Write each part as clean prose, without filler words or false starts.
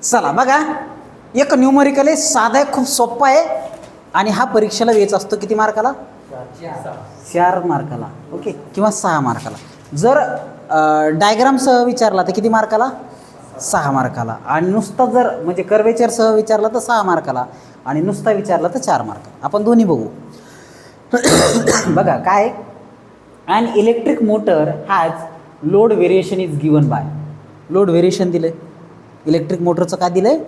चला बघा, एक न्यूमरिकल आहे, साधा आहे, खूप सोप्पा आहे आणि हा परीक्षेला वेच असतो किती मार्काला? 4 मार्काला. ओके, किंवा 6 मार्काला. जर डायग्रामसह विचारला तर किती मार्काला? 6 मार्काला. आणि नुसता जर म्हणजे कर्वेचरसह विचारला तर 6 मार्काला आणि नुसता विचारला तर 4 मार्काला. आपण दोन्ही बघू. बघा काय, an electric motor has load variation is given by. Load variation दिलं आहे इलेक्ट्रिक मोटरचं. काय दिलं आहे?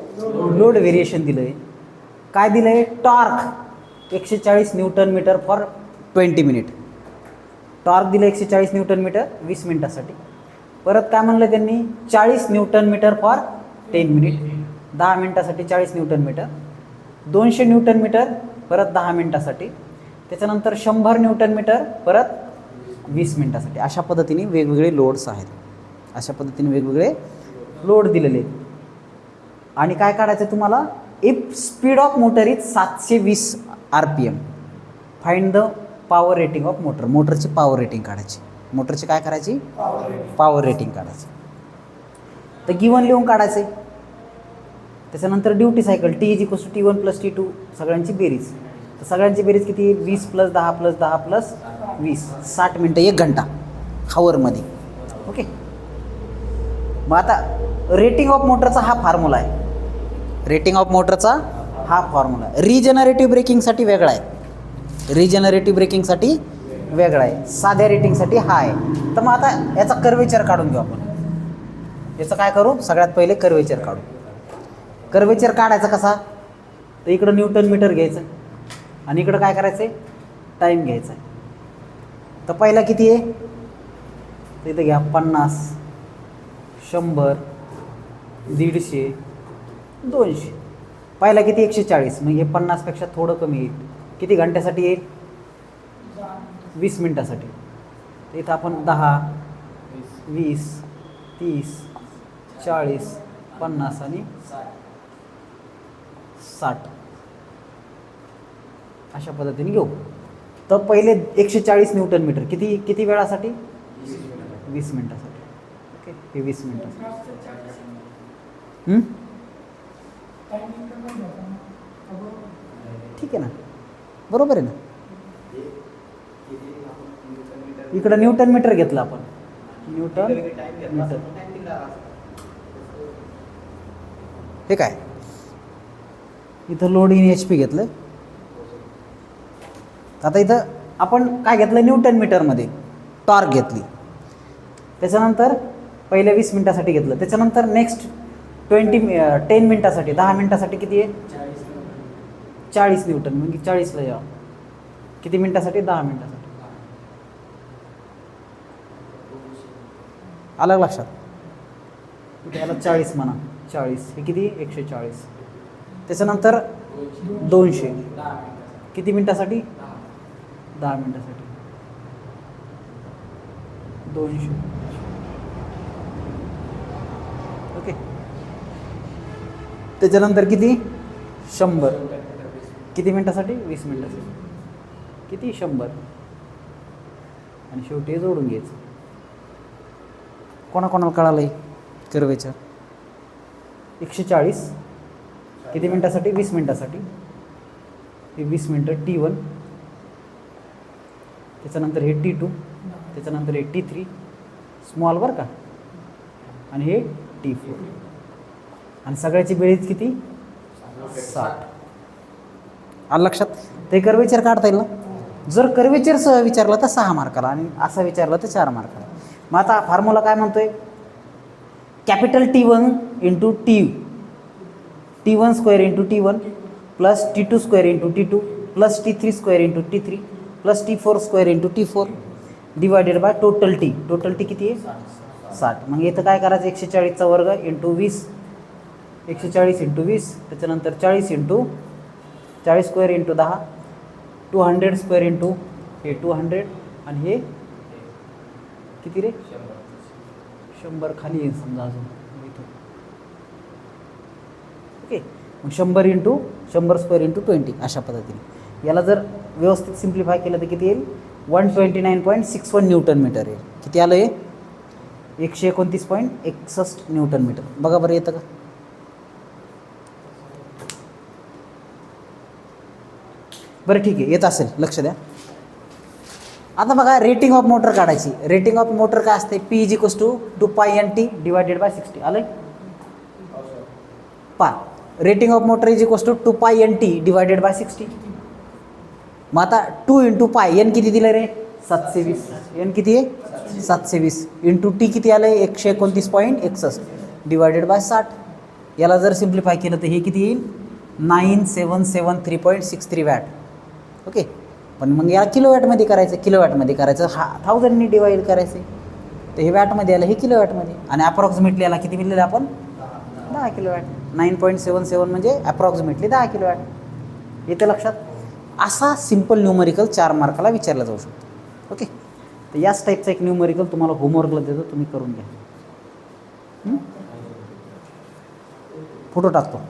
लोड व्हेरिएशन दिलं आहे. काय दिलं आहे? Torque 140 newton metre for 20 minute. Torque दिलं 140 न्यूटन मीटर 20 मिनिटासाठी. परत काय म्हणलं त्यांनी? 40 न्यूटन मीटर फॉर 10 मिनिट. 10 मिनिटासाठी 40 न्यूटन मीटर. 200 न्यूटन मीटर परत 10 मिनिटासाठी. त्याच्यानंतर 100 न्यूटन मीटर परत 20 मिनिटासाठी. अशा पद्धतीने वेगवेगळे लोड्स आहेत. अशा पद्धतीने वेगवेगळे लोड दिलेले आहेत. आणि काय काढायचं तुम्हाला? If speed of motor is 720 RPM, find the power rating of motor. मोटरची पॉवर रेटिंग काढायची. मोटरची काय करायची? पॉवर रेटिंग काढायची. तर गिवन लिहून काढायचे. त्याच्यानंतर ड्युटी सायकल T=T1 + T2 सगळ्यांची बेरीज. तर सगळ्यांची बेरीज किती येईल? 20 + 10 + 10 + 20 60 मिनटं, 1 घंटा हवरमध्ये. ओके, मग आता रेटिंग ऑफ मोटरचा हा फॉर्म्युला आहे. रेटिंग ऑफ मोटरचा हा फॉर्म्युला आहे. रिजनरेटिव्ह ब्रेकिंगसाठी वेगळा आहे. रिजनरेटिव्ह ब्रेकिंगसाठी वेगळा आहे. साध्या रेटिंगसाठी हा आहे. तर मग आता याचा कर्वेचर काढून घेऊ आपण. याचं काय करू? सगळ्यात पहिले कर्वेचर काढू. कर्वेचर काढायचा कसा? तर इकडं न्यूटन मीटर घ्यायचं आणि इकडं काय करायचं आहे? टाईम घ्यायचा आहे. तर पहिला किती आहे? तर इथं घ्या 50, 100, 150, 200. पहिला किती? 140. मग हे 50पेक्षा थोडं कमी येईल. किती घंट्यासाठी येईल? 20 मिनिटासाठी. तर इथं आपण 10, 20, 30, 40, 50 आणि 60 अशा पद्धतीने घेऊ. तर पहिले 140 न्यूटन मीटर किती वेळासाठी? 20 मिनिटासाठी. ओके, हे 20 मिनिटासाठी. ठीक आहे ना, बरोबर आहे ना. इकडं न्यूटन मीटर घेतलं आपण. न्यूटन मीटर हे काय? इथं लोड इन HP घेतलं. आता इथं आपण काय घेतलं? न्यूटन मीटरमध्ये टॉर्क घेतली. त्याच्यानंतर पहिले 20 मिनिटासाठी घेतलं. त्याच्यानंतर नेक्स्ट 10 मिनिटासाठी, 10 मिनिटासाठी किती आहे? 40 न्यूटन. म्हणजे 40ला या किती मिनिटासाठी? 10 मिनिटासाठी. आलं लक्षात? याला 40 म्हणा. 40 हे किती? 140. त्याच्यानंतर 200 किती मिनिटासाठी? 10 मिनिटासाठी. 200. ओके, त्याच्यानंतर किती? 100 किती मिनिटासाठी? 20 मिनिटासाठी. किती? 100. आणि शेवटी हे जोडून घ्यायचं. कोणाकोणाला कळालं आहे कर्वेचर? 140 किती मिनिटासाठी? 20 मिनिटासाठी. हे 20 मिनटं T1. त्याच्यानंतर हे T2. त्याच्यानंतर हे T3 स्मॉल बरं का. आणि हे T4. आणि सगळ्याची बेरीज किती? 60. आलं लक्षात? ते कर्वेचर काढता येईल ना. जर कर्वेचरसह विचारला तर 6 मार्काला आणि असा विचारला तर 4 मार्काला. मग आता फॉर्म्युला काय म्हणतोय? Capital T1 into T1 square into T1 plus T2 square into T2 plus T3 square into T3 plus T4 square into T4 divided by total T. Total T किती आहे? 60. मग इथं काय करायचं? 140चा वर्ग इंटू 20. 140 इंटू 20. त्याच्यानंतर 40 into 40 square into 10. 200 square into हे 200 आणि हे किती रे? 100 खाली येईल समजा अजून इथून. ओके, मग 100 इंटू 100 स्क्वेअर इंटू 20 अशा पद्धतीने. याला जर व्यवस्थित सिम्प्लिफाय केलं तर किती येईल? 129.61 न्यूटन मीटर येईल. किती आलं हे? 129.61 न्यूटन मीटर. बघा बरं येतं का? बरं ठीक आहे, येत असेल, लक्ष द्या. आता बघा रेटिंग ऑफ मोटर काढायची. रेटिंग ऑफ मोटर काय असते? P is equals to 2π/NT divided by 60. आलं पा. Rating of motor is equals to 2π/NT divided by 60. मग आता 2 × π, N किती दिलं रे? 720. N किती आहे? 720. इंटू T किती आलं? 129.61 डिवायडेड बाय 60. याला जर सिम्प्लिफाय केलं तर हे किती येईल? 9773.63 वॅट. ओके. पण मग याला किलोवॅटमध्ये करायचं. किलोवॅटमध्ये करायचं 1000नी डिवाइड करायचे. तर हे वॅटमध्ये आलं, हे किलोवॅटमध्ये. आणि अप्रॉक्सिमेटली याला किती मिळलेलं आपण? 10 किलोवॅट. 9.77 म्हणजे अप्रॉक्सिमेटली 10 किलोवॅट. येतं लक्षात? असा सिम्पल न्यूमरिकल 4 मार्काला विचारला जाऊ शकतो. ओके. तर याच टाईपचा एक न्यूमरिकल तुम्हाला होमवर्कला देतो, तुम्ही करून घ्या. फोटो टाकतो.